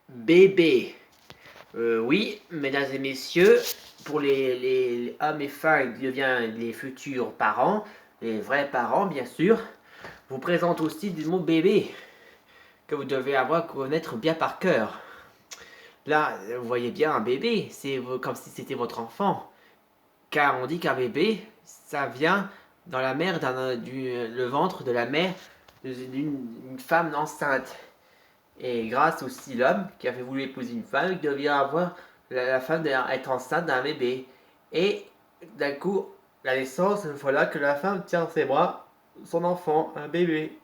Bébé. Oui, mesdames et messieurs, pour les hommes et femmes qui deviennent les futurs parents, les vrais parents bien sûr, vous présente aussi du mot bébé que vous devez avoir connaître bien par cœur. Là, vous voyez bien un bébé, c'est comme si c'était votre enfant. Car on dit qu'un bébé, ça vient dans la mère le ventre de la mère d'une femme enceinte. Et grâce aussi l'homme qui avait voulu épouser une femme, il devient avoir la femme être enceinte d'un bébé. Et d'un coup, la naissance, voilà que la femme tient dans ses bras son enfant, un bébé.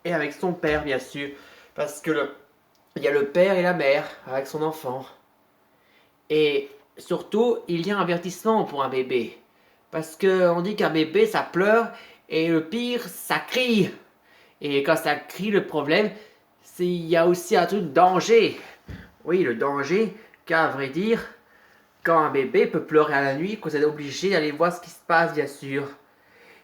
Et avec son père, bien sûr. Parce que il y a le père et la mère avec son enfant. Et surtout, il y a un avertissement pour un bébé. Parce qu'on dit qu'un bébé, ça pleure. Et le pire, ça crie. Et quand ça crie, le problème, c'est il y a aussi un truc de danger. Oui, le danger, car à vrai dire, quand un bébé peut pleurer à la nuit, vous êtes obligé d'aller voir ce qui se passe, bien sûr.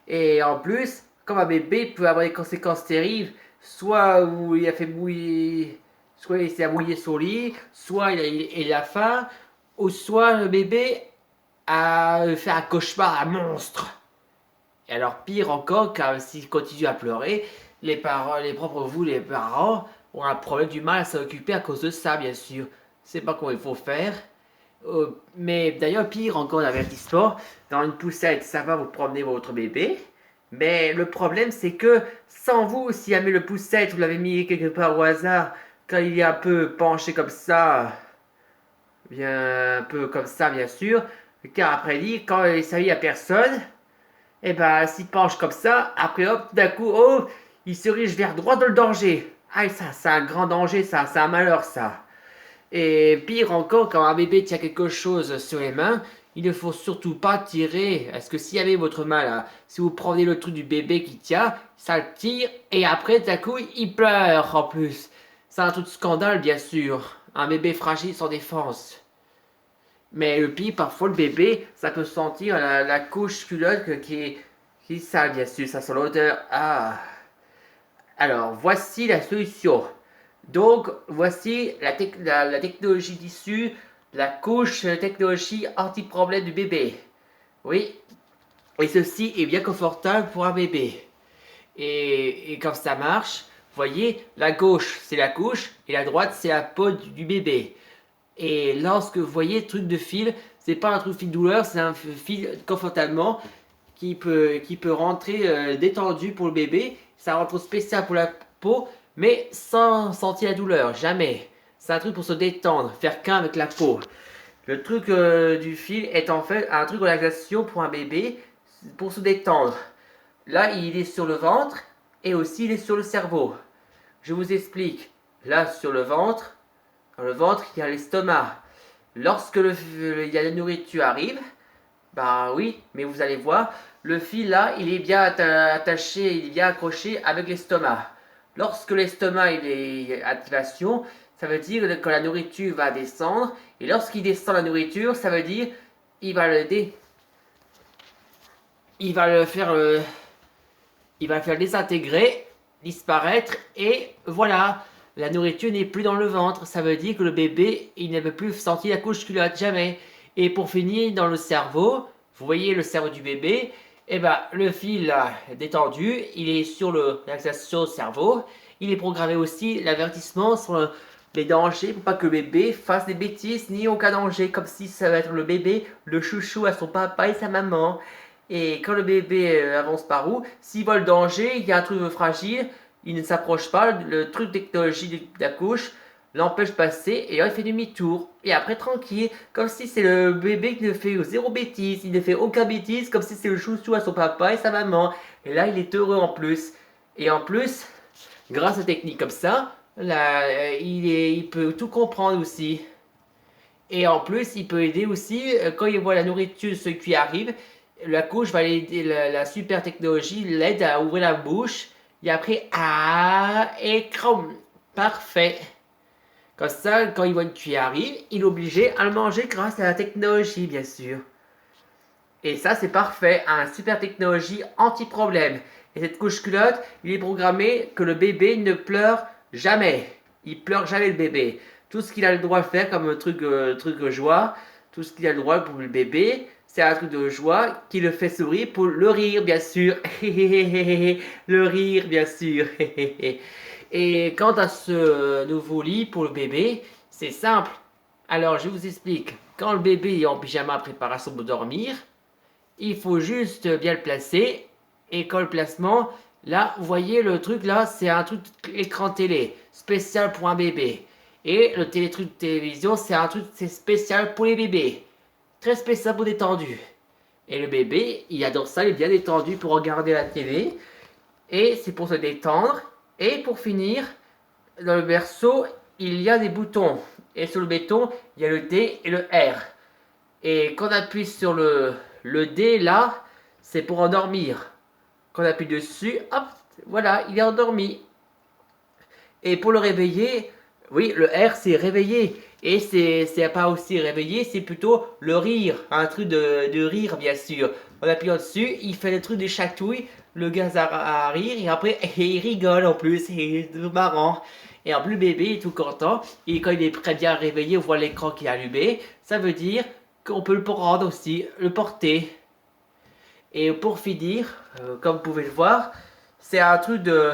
Et en plus, comme un bébé peut avoir des conséquences terribles, soit où il a fait mouiller, soit il s'est mouillé son lit, soit il a faim, ou soit le bébé a fait un cauchemar à monstre. Et alors pire encore, car s'il continue à pleurer, les parents, les propres vous, les parents, ont un problème du mal à s'occuper à cause de ça, bien sûr. C'est pas comment il faut faire. Mais d'ailleurs, pire encore l'avertissement, dans une poussette, ça va vous promener votre bébé. Mais le problème, c'est que sans vous, si jamais le poussette, vous l'avez mis quelque part au hasard, quand il est un peu penché comme ça, bien un peu comme ça, bien sûr, car après dit, quand il s'agit à personne, et ben, s'il penche comme ça, après hop, d'un coup, oh, il se dirige vers droit dans le danger. Ah, ça, c'est un grand danger, ça, c'est un malheur, ça. Et pire encore, quand un bébé tient quelque chose sur les mains, il ne faut surtout pas tirer. Est-ce que s'il y avait votre main là, si vous prenez le truc du bébé qui tient, ça le tire, et après, d'un coup, il pleure en plus. C'est un truc de scandale, bien sûr. Un bébé fragile sans défense. Mais le pire, parfois le bébé, ça peut sentir la couche culotte qui est sale, bien sûr, ça sent l'odeur. Ah. Alors, voici la solution. Donc, voici la technologie d'issue, la couche technologie anti-problème du bébé. Oui, et ceci est bien confortable pour un bébé. Et quand ça marche, vous voyez, la gauche c'est la couche et la droite c'est la peau du bébé. Et lorsque vous voyez le truc de fil, c'est pas un truc de fil douleur, c'est un fil confortablement qui peut rentrer détendu pour le bébé. Ça rentre spécial pour la peau, mais sans sentir la douleur, jamais. C'est un truc pour se détendre, faire qu'un avec la peau. Le truc du fil est en fait un truc de relaxation pour un bébé, pour se détendre. Là, il est sur le ventre et aussi il est sur le cerveau. Je vous explique. Là, sur le ventre, dans le ventre, il y a l'estomac. Lorsque il y a la nourriture arrive, bah oui, mais vous allez voir, le fil là, il est bien attaché, il est bien accroché avec l'estomac. Lorsque l'estomac il est en activation, ça veut dire que la nourriture va descendre. Et lorsqu'il descend la nourriture, ça veut dire il va le dé, il va le faire, il va le faire désintégrer, disparaître et voilà. La nourriture n'est plus dans le ventre, ça veut dire que le bébé, il ne veut plus sentir la couche culotte, jamais. Et pour finir, dans le cerveau, vous voyez le cerveau du bébé, et ben le fil là, détendu, il est sur l'axation au cerveau. Il est programmé aussi l'avertissement sur les dangers pour pas que le bébé fasse des bêtises ni aucun danger, comme si ça va être le bébé, le chouchou à son papa et sa maman. Et quand le bébé avance par où, s'il voit le danger, il y a un truc fragile, il ne s'approche pas, le truc de technologie de la couche l'empêche de passer et là il fait demi-tour. Et après tranquille, comme si c'est le bébé qui ne fait zéro bêtise, il ne fait aucun bêtise, comme si c'est le chouchou à son papa et sa maman. Et là il est heureux en plus. Et en plus, grâce à la technique comme ça, là, il peut tout comprendre aussi. Et en plus, il peut aider aussi, quand il voit la nourriture, ce qui arrive, la couche va l'aider, la super technologie l'aide à ouvrir la bouche. Et après, ah, et crom, parfait. Comme ça, quand il voit une cuillère arrive, il est obligé à le manger grâce à la technologie, bien sûr. Et ça, c'est parfait, un super technologie anti-problème. Et cette couche culotte, il est programmé que le bébé ne pleure jamais. Il pleure jamais le bébé. Tout ce qu'il a le droit de faire comme truc de joie, tout ce qu'il a le droit pour le bébé, c'est un truc de joie qui le fait sourire pour le rire, bien sûr. Le rire, bien sûr. Et quant à ce nouveau lit pour le bébé, c'est simple. Alors, je vous explique. Quand le bébé est en pyjama préparation pour dormir, il faut juste bien le placer. Et quand le placement, là, vous voyez le truc là, c'est un truc écran télé, spécial pour un bébé. Et le truc de télévision, c'est un truc c'est spécial pour les bébés. Très spécial pour détendu. Et le bébé, il adore ça, il est bien détendu pour regarder la télé. Et c'est pour se détendre. Et pour finir, dans le berceau, il y a des boutons. Et sur le béton, il y a le D et le R. Et quand on appuie sur le D là, c'est pour endormir. Quand on appuie dessus, hop, voilà, il est endormi. Et pour le réveiller, oui, le R c'est réveiller. Et c'est pas aussi réveiller, c'est plutôt le rire. Un truc de rire, bien sûr. En appuyant dessus, il fait le truc des chatouilles, le gaz à rire, et après, il rigole en plus, c'est marrant. Et en plus, le bébé est tout content. Et quand il est très bien réveillé, on voit l'écran qui est allumé. Ça veut dire qu'on peut le prendre aussi, le porter. Et pour finir, comme vous pouvez le voir, c'est un truc de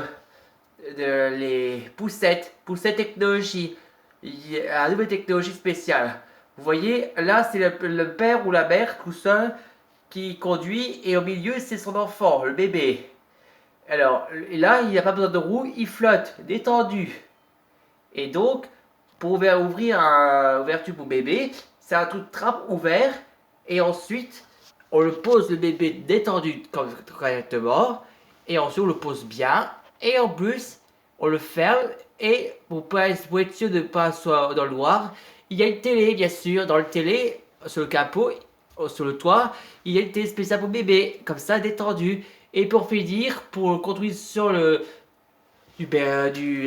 les poussettes technologie. Il y a une nouvelle technologie spéciale. Vous voyez, là c'est le père ou la mère tout seul qui conduit et au milieu c'est son enfant, le bébé. Alors là il n'y a pas besoin de roue, il flotte, détendu. Et donc, pour ouvrir une ouverture pour bébé, c'est un truc de trappe ouvert et ensuite on le pose le bébé détendu correctement et ensuite on le pose bien et en plus on le ferme et pour être sûr de ne pas soit dans le noir, il y a une télé bien sûr, dans le télé, sur le capot, sur le toit, il y a une télé spéciale pour bébé, comme ça détendu. Et pour finir, pour conduire sur la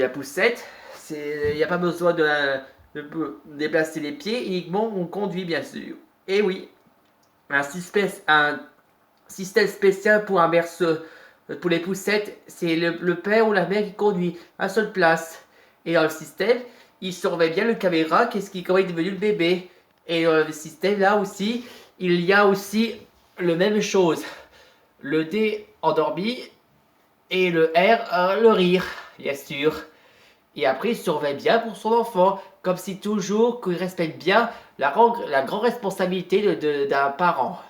poussette, il n'y a pas besoin de déplacer les pieds, uniquement on conduit bien sûr. Et oui, un système spécial pour un berceau. Pour les poussettes, c'est le père ou la mère qui conduit à seule place. Et dans le système, il surveille bien le caméra, comment est devenu le bébé. Et dans le système là aussi, il y a aussi la même chose. Le D endormi et le R le rire, bien sûr. Et après, il surveille bien pour son enfant, comme si toujours qu'il respecte bien la grande responsabilité d'un parent.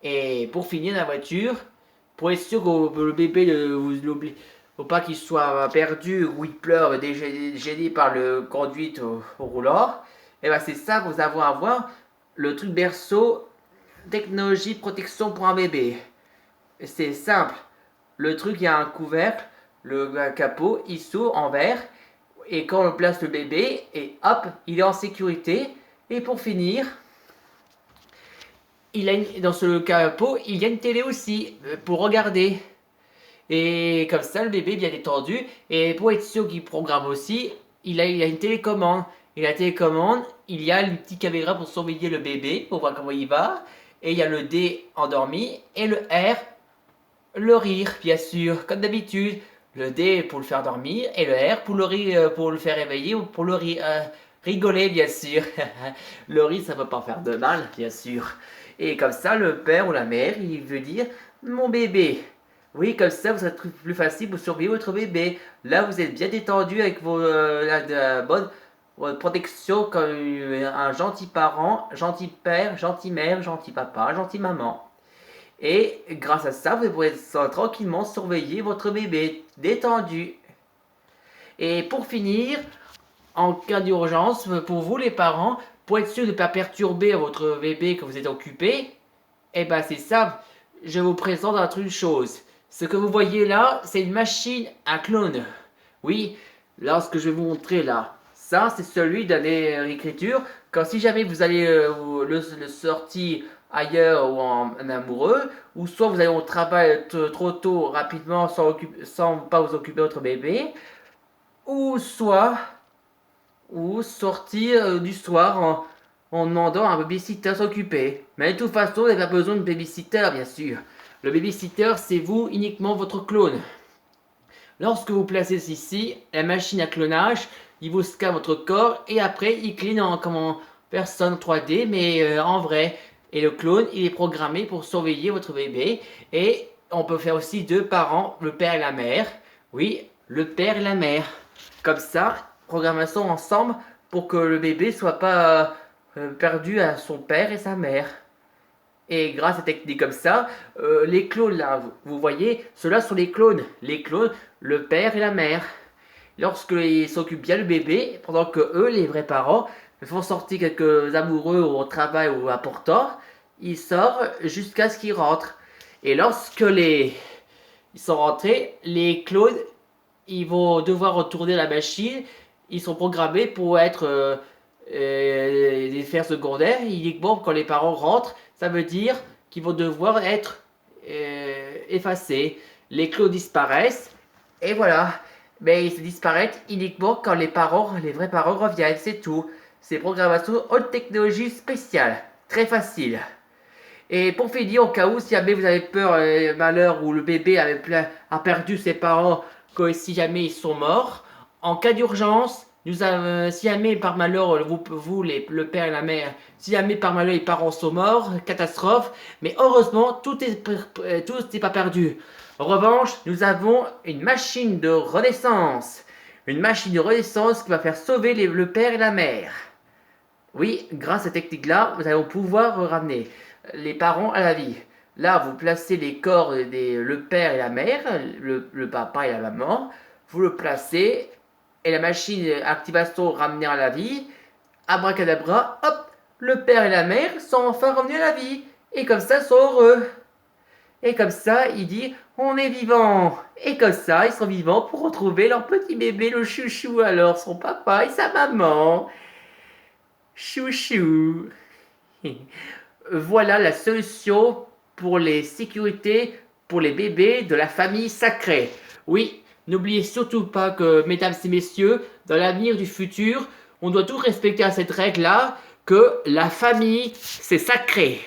Et pour finir la voiture, pour être sûr que le bébé ne vous l'oublie, faut pas qu'il soit perdu ou il pleure gêné par le conduite au roulant. Et ben c'est ça que vous avez à voir, le truc berceau, technologie protection pour un bébé. C'est simple, le truc il y a un couvercle, le capot il s'ouvre en verre et quand on place le bébé et hop il est en sécurité. Et pour finir, dans ce capot, il y a une télé aussi pour regarder. Et comme ça, le bébé est bien détendu. Et pour être sûr qu'il programme aussi, il a une télécommande. Et la télécommande, il y a une petite caméra pour surveiller le bébé, pour voir comment il va. Et il y a le D endormi et le R, le rire, bien sûr, comme d'habitude. Le D pour le faire dormir et le R pour pour le faire réveiller ou pour le rigoler, bien sûr. Le rire, ça ne peut pas faire de mal, bien sûr. Et comme ça, le père ou la mère, il veut dire mon bébé. Oui, comme ça, vous êtes plus facile pour surveiller votre bébé. Là, vous êtes bien détendu avec la bonne votre protection comme un gentil parent, gentil père, gentil mère, gentil papa, gentil maman. Et grâce à ça, vous pourrez tranquillement surveiller votre bébé détendu. Et pour finir, en cas d'urgence, pour vous les parents, pour être sûr de ne pas perturber votre bébé quand vous êtes occupé, eh ben c'est ça, je vous présente une chose. Ce que vous voyez là, c'est une machine à clone. Oui, là ce que je vais vous montrer là, ça c'est celui de l'écriture. Quand si jamais vous allez le sortir ailleurs ou en amoureux, ou soit vous allez au travail trop tôt, rapidement, sans pas vous occuper de votre bébé, ou soit sortir du soir en demandant à un babysitter s'occuper. Mais de toute façon, vous n'avez pas besoin de babysitter, bien sûr. Le babysitter, c'est vous, uniquement votre clone. Lorsque vous placez ici, la machine à clonage, il vous scanne votre corps et après il clean comme en personne 3D mais en vrai. Et le clone, il est programmé pour surveiller votre bébé. Et on peut faire aussi deux parents, le père et la mère. Oui, le père et la mère. Comme ça, programmation ensemble pour que le bébé soit pas perdu à son père et sa mère. Et grâce à des techniques comme ça, les clones là, vous voyez, ceux-là sont les clones. Les clones, le père et la mère. Lorsqu'ils s'occupent bien du bébé, pendant que eux, les vrais parents, font sortir quelques amoureux au travail ou importants, ils sortent jusqu'à ce qu'ils rentrent. Et lorsque ils sont rentrés, les clones, ils vont devoir retourner à la machine. Ils sont programmés pour être des fers secondaires. Uniquement quand les parents rentrent, ça veut dire qu'ils vont devoir être effacés. Les clones disparaissent et voilà. Mais ils se disparaissent uniquement quand les parents, les vrais parents reviennent, c'est tout. C'est programmation haute technologie spéciale, très facile. Et pour finir, au cas où, si jamais vous avez peur, malheur, ou le bébé a perdu ses parents, que si jamais ils sont morts, en cas d'urgence, si jamais par malheur, le père et la mère, si jamais par malheur les parents sont morts, catastrophe, mais heureusement, tout n'est pas perdu. En revanche, nous avons une machine de renaissance. Une machine de renaissance qui va faire sauver le père et la mère. Oui, grâce à cette technique-là, nous allons pouvoir ramener les parents à la vie. Là, vous placez les corps le père et la mère, le papa et la maman. Vous le placez et la machine activation ramener à la vie. Abracadabra, hop, le père et la mère sont enfin revenus à la vie. Et comme ça, ils sont heureux. Et comme ça, il dit, on est vivant. Et comme ça, ils sont vivants pour retrouver leur petit bébé, le chouchou, alors son papa et sa maman. Chouchou. Voilà la solution pour les sécurités pour les bébés de la famille sacrée. Oui, n'oubliez surtout pas que, mesdames et messieurs, dans l'avenir du futur, on doit tout respecter à cette règle-là, que la famille, c'est sacré.